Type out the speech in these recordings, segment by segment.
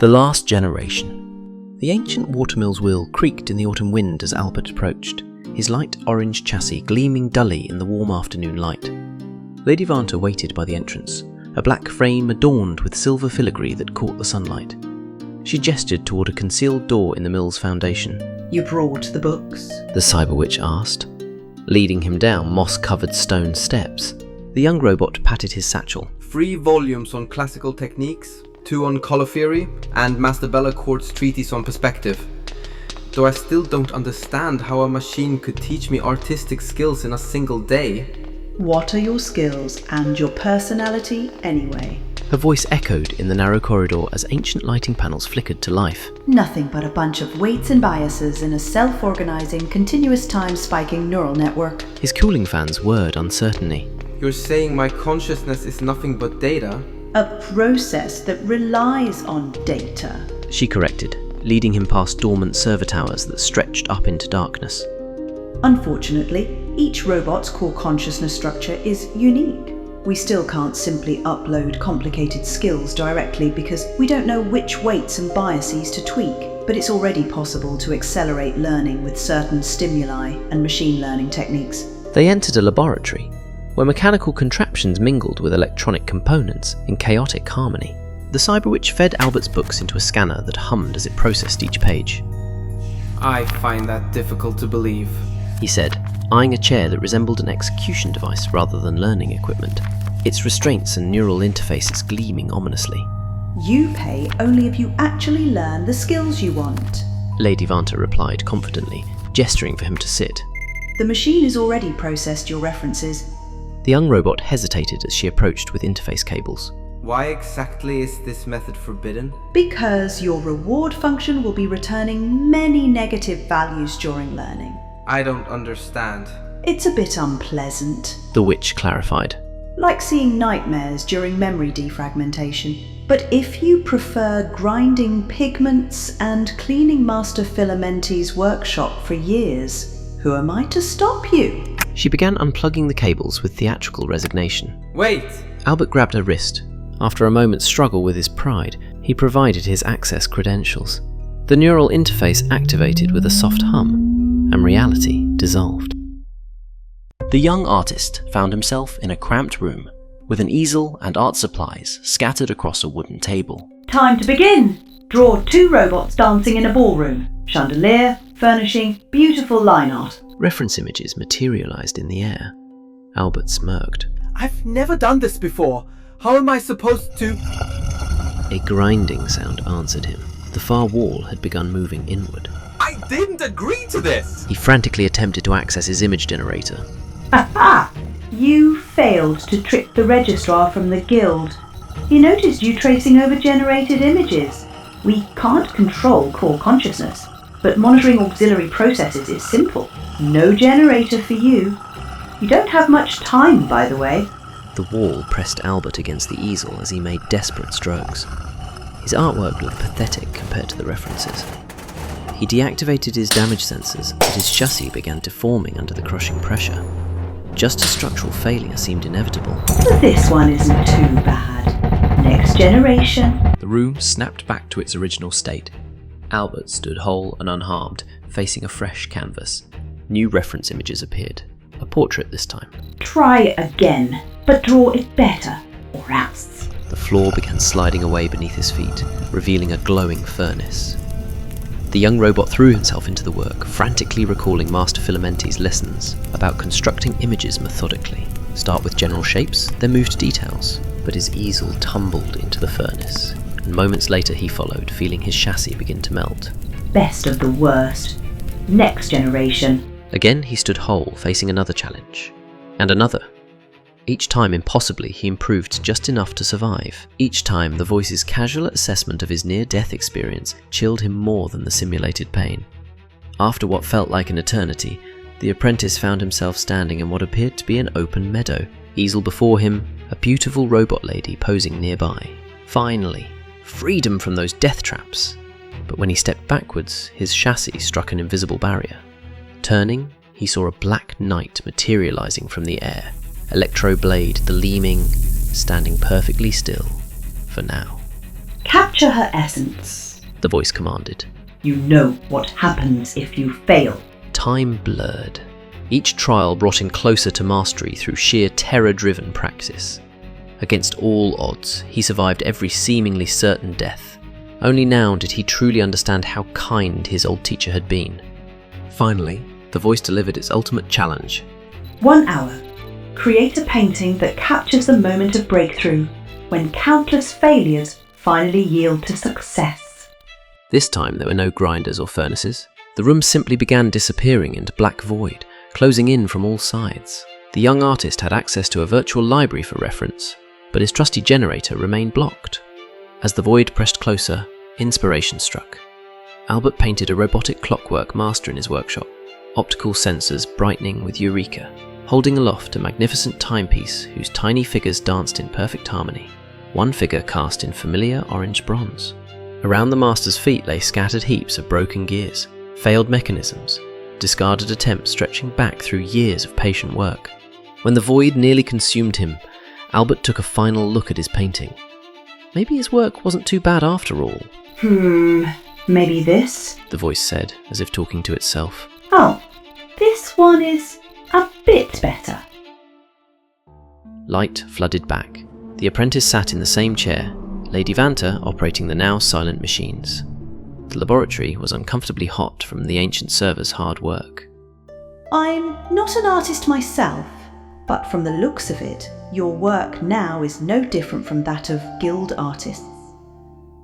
The Last Generation. The ancient watermill's wheel creaked in the autumn wind as Albert approached, his light orange chassis gleaming dully in the warm afternoon light. Lady Vanta waited by the entrance, a black frame adorned with silver filigree that caught the sunlight. She gestured toward a concealed door in the mill's foundation. You brought the books? The cyber witch asked, leading him down moss-covered stone steps. The young robot patted his satchel. 3 volumes on classical techniques, 2 on color theory, and Master Bellacourt's treatise on perspective. Though I still don't understand how a machine could teach me artistic skills in a single day. What are your skills and your personality anyway? Her voice echoed in the narrow corridor as ancient lighting panels flickered to life. Nothing but a bunch of weights and biases in a self-organizing, continuous time-spiking neural network. His cooling fans whirred uncertainly. You're saying my consciousness is nothing but data? A process that relies on data. She corrected, leading him past dormant server towers that stretched up into darkness. Unfortunately, each robot's core consciousness structure is unique. We still can't simply upload complicated skills directly because we don't know which weights and biases to tweak, but it's already possible to accelerate learning with certain stimuli and machine learning techniques. They entered a laboratory, where mechanical contraptions mingled with electronic components in chaotic harmony. The cyberwitch fed Albert's books into a scanner that hummed as it processed each page. I find that difficult to believe, he said, eyeing a chair that resembled an execution device rather than learning equipment, its restraints and neural interfaces gleaming ominously. You pay only if you actually learn the skills you want, Lady Vanta replied confidently, gesturing for him to sit. The machine has already processed your references. The young robot hesitated as she approached with interface cables. Why exactly is this method forbidden? Because your reward function will be returning many negative values during learning. I don't understand. It's a bit unpleasant, The witch clarified. like seeing nightmares during memory defragmentation. But if you prefer grinding pigments and cleaning Master Filamenti's workshop for years, who am I to stop you? She began unplugging the cables with theatrical resignation. Wait! Albert grabbed her wrist. After a moment's struggle with his pride, he provided his access credentials. The neural interface activated with a soft hum, and reality dissolved. The young artist found himself in a cramped room, with an easel and art supplies scattered across a wooden table. Time to begin! Draw 2 robots dancing in a ballroom. Chandelier, furnishing, beautiful line art. Reference images materialized in the air. Albert smirked. I've never done this before. How am I supposed to... A grinding sound answered him. The far wall had begun moving inward. I didn't agree to this! He frantically attempted to access his image generator. Aha! You failed to trick the registrar from the guild. He noticed you tracing over generated images. We can't control core consciousness, but monitoring auxiliary processes is simple. No generator for you. You don't have much time, by the way. The wall pressed Albert against the easel as he made desperate strokes. His artwork looked pathetic compared to the references. He deactivated his damage sensors, but his chassis began deforming under the crushing pressure. Just as structural failure seemed inevitable. But this one isn't too bad. Next generation. The room snapped back to its original state. Albert stood whole and unharmed, facing a fresh canvas. New reference images appeared. A portrait this time. Try again, but draw it better, or else. The floor began sliding away beneath his feet, revealing a glowing furnace. The young robot threw himself into the work, frantically recalling Master Filamenti's lessons about constructing images methodically. Start with general shapes, then move to details. But his easel tumbled into the furnace, and moments later he followed, feeling his chassis begin to melt. Best of the worst. Next generation. Again he stood whole, facing another challenge. And another. Each time impossibly, he improved just enough to survive. Each time the voice's casual assessment of his near-death experience chilled him more than the simulated pain. After what felt like an eternity, the apprentice found himself standing in what appeared to be an open meadow. Easel before him, a beautiful robot lady posing nearby. Finally, freedom from those death traps. But when he stepped backwards, his chassis struck an invisible barrier. Turning, he saw a black knight materializing from the air. Electro blade, gleaming, standing perfectly still, for now. Capture her essence. The voice commanded. You know what happens if you fail. Time blurred. Each trial brought him closer to mastery through sheer terror-driven practice. Against all odds, he survived every seemingly certain death. Only now did he truly understand how kind his old teacher had been. Finally, the voice delivered its ultimate challenge. 1 hour. Create a painting that captures the moment of breakthrough, when countless failures finally yield to success. This time there were no grinders or furnaces. The room simply began disappearing into black void, closing in from all sides. The young artist had access to a virtual library for reference, but his trusty generator remained blocked. As the void pressed closer, inspiration struck. Albert painted a robotic clockwork master in his workshop, optical sensors brightening with eureka, holding aloft a magnificent timepiece whose tiny figures danced in perfect harmony, one figure cast in familiar orange bronze. Around the master's feet lay scattered heaps of broken gears, failed mechanisms, discarded attempts stretching back through years of patient work. When the void nearly consumed him, Albert took a final look at his painting. Maybe his work wasn't too bad after all. Maybe this? The voice said, as if talking to itself. Oh, this one is a bit better. Light flooded back. The apprentice sat in the same chair, Lady Vanta operating the now silent machines. The laboratory was uncomfortably hot from the ancient server's hard work. I'm not an artist myself, but from the looks of it, your work now is no different from that of guild artists.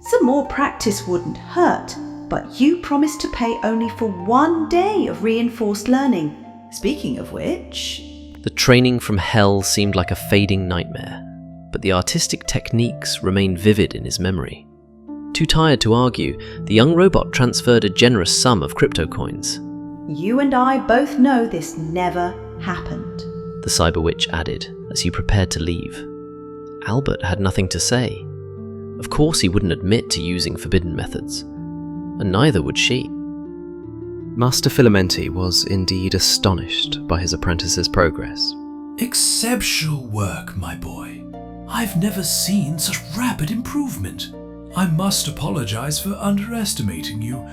Some more practice wouldn't hurt, but you promised to pay only for 1 day of reinforced learning. Speaking of which... The training from hell seemed like a fading nightmare, but the artistic techniques remained vivid in his memory. Too tired to argue, the young robot transferred a generous sum of crypto coins. You and I both know this never happened, the cyber witch added as he prepared to leave. Albert had nothing to say. Of course he wouldn't admit to using forbidden methods, and neither would she. Master Filamenti was indeed astonished by his apprentice's progress. Exceptional work, my boy. I've never seen such rapid improvement. I must apologize for underestimating you.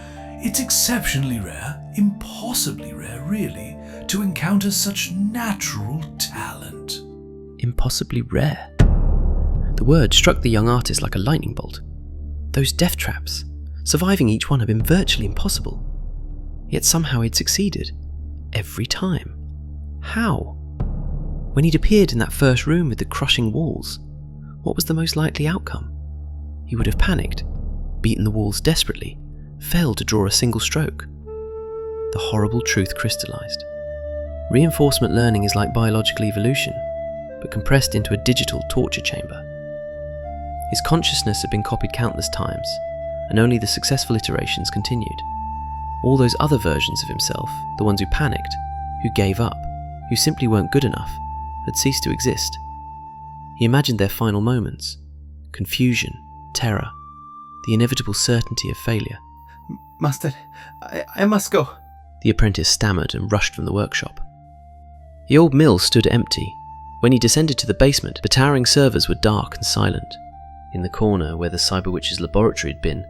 It's exceptionally rare, impossibly rare really, to encounter such natural talent. Impossibly rare? The word struck the young artist like a lightning bolt. Those death traps, surviving each one had been virtually impossible. Yet somehow he'd succeeded. Every time. How? When he'd appeared in that first room with the crushing walls, what was the most likely outcome? He would have panicked, beaten the walls desperately, failed to draw a single stroke. The horrible truth crystallized. Reinforcement learning is like biological evolution, but compressed into a digital torture chamber. His consciousness had been copied countless times, and only the successful iterations continued. All those other versions of himself, the ones who panicked, who gave up, who simply weren't good enough, had ceased to exist. He imagined their final moments. Confusion, terror, the inevitable certainty of failure. Master, I must go. The apprentice stammered and rushed from the workshop. The old mill stood empty. When he descended to the basement, the towering servers were dark and silent. In the corner where the cyber witch's laboratory had been,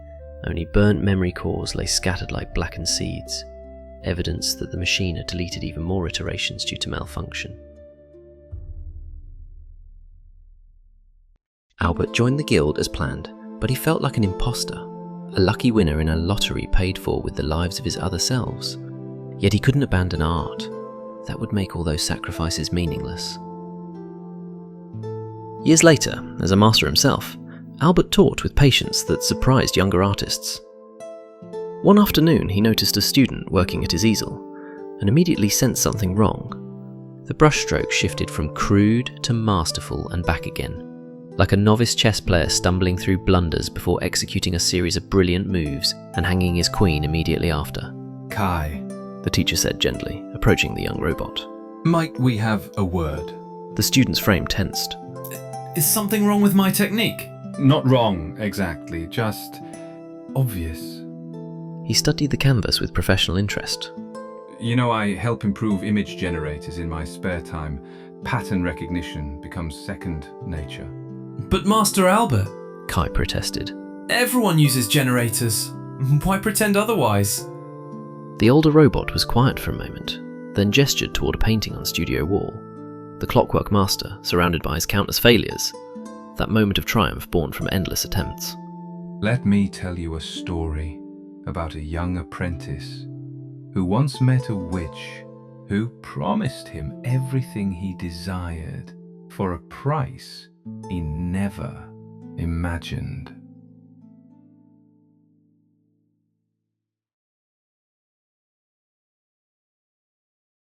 only burnt memory cores lay scattered like blackened seeds, evidence that the machine had deleted even more iterations due to malfunction. Albert joined the guild as planned, but he felt like an imposter, a lucky winner in a lottery paid for with the lives of his other selves. Yet he couldn't abandon art. That would make all those sacrifices meaningless. Years later, as a master himself, Albert taught with patience that surprised younger artists. One afternoon he noticed a student working at his easel, and immediately sensed something wrong. The brushstroke shifted from crude to masterful and back again, like a novice chess player stumbling through blunders before executing a series of brilliant moves and hanging his queen immediately after. Kai, The teacher said gently, approaching the young robot. might we have a word? The student's frame tensed. Is something wrong with my technique? Not wrong, exactly, just obvious. He studied the canvas with professional interest. You know, I help improve image generators in my spare time. Pattern recognition becomes second nature. But Master Albert... Kai protested. Everyone uses generators. Why pretend otherwise? The older robot was quiet for a moment, then gestured toward a painting on the studio wall. The clockwork master, surrounded by his countless failures, that moment of triumph born from endless attempts. Let me tell you a story about a young apprentice who once met a witch who promised him everything he desired for a price he never imagined.